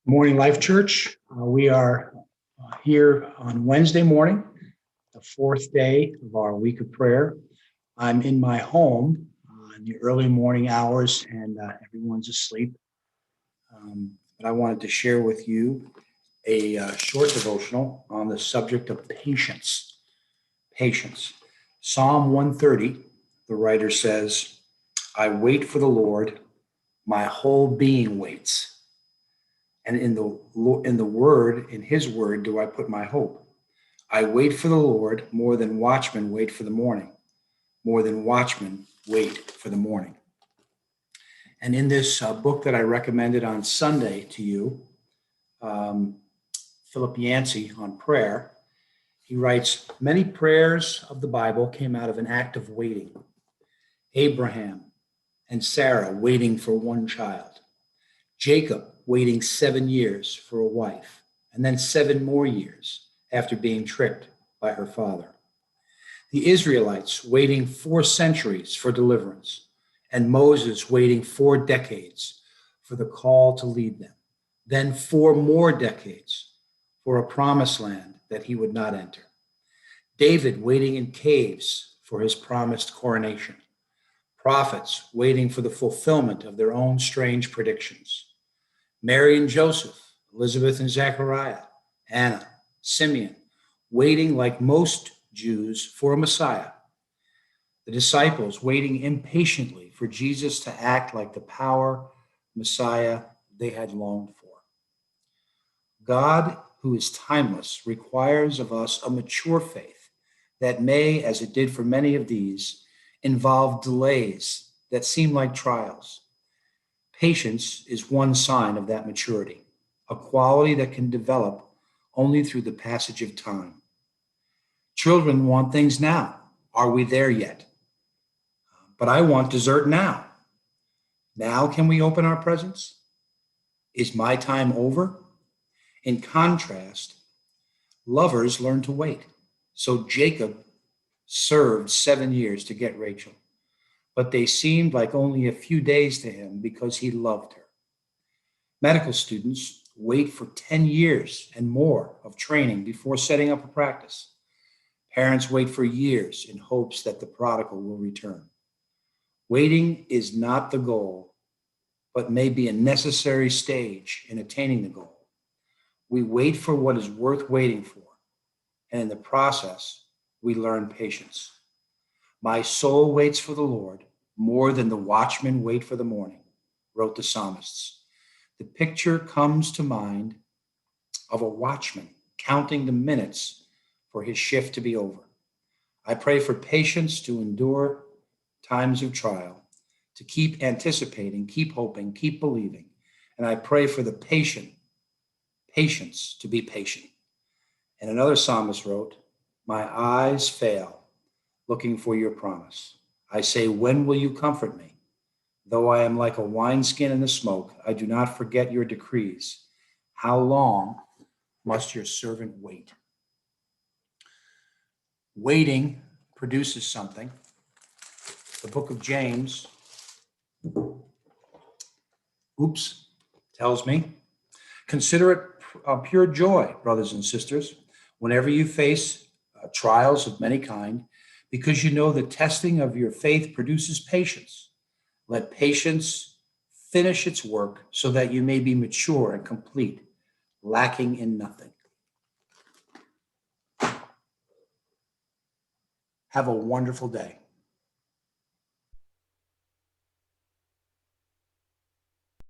Morning Life Church. We are here on Wednesday morning, the fourth day of our week of prayer. I'm in my home in the early morning hours and everyone's asleep. But I wanted to share with you a short devotional on the subject of patience. Patience. Psalm 130, the writer says, I wait for the Lord, my whole being waits. And in his word, do I put my hope. I wait for the Lord more than watchmen wait for the morning, more than watchmen wait for the morning. And in this book that I recommended on Sunday to you, Philip Yancey on prayer, he writes, many prayers of the Bible came out of an act of waiting. Abraham and Sarah waiting for one child. Jacob waiting 7 years for a wife, and then 7 more years after being tricked by her father. The Israelites waiting 4 centuries for deliverance, and Moses waiting 4 decades for the call to lead them, then 4 more decades for a promised land that he would not enter. David waiting in caves for his promised coronation. Prophets waiting for the fulfillment of their own strange predictions. Mary and Joseph, Elizabeth and Zechariah, Anna, Simeon, waiting like most Jews for a Messiah. The disciples waiting impatiently for Jesus to act like the power Messiah they had longed for. God, who is timeless, requires of us a mature faith that may, as it did for many of these, involve delays that seem like trials. Patience is one sign of that maturity, a quality that can develop only through the passage of time. Children want things now. Are we there yet? But I want dessert now. Now can we open our presents? Is my time over? In contrast, lovers learn to wait. So Jacob served 7 years to get Rachel, but they seemed like only a few days to him because he loved her. Medical students wait for 10 years and more of training before setting up a practice. Parents wait for years in hopes that the prodigal will return. Waiting is not the goal, but may be a necessary stage in attaining the goal. We wait for what is worth waiting for, and in the process, we learn patience. My soul waits for the Lord more than the watchmen wait for the morning, wrote the psalmists. The picture comes to mind of a watchman counting the minutes for his shift to be over. I pray for patience to endure times of trial, to keep anticipating, keep hoping, keep believing. And I pray for the patience to be patient. And another psalmist wrote, my eyes fail, looking for your promise. I say, when will you comfort me? Though I am like a wineskin in the smoke, I do not forget your decrees. How long must your servant wait? Waiting produces something. The book of James, tells me, consider it pure joy, brothers and sisters, whenever you face trials of many kind, because you know the testing of your faith produces patience. Let patience finish its work so that you may be mature and complete, lacking in nothing. Have a wonderful day.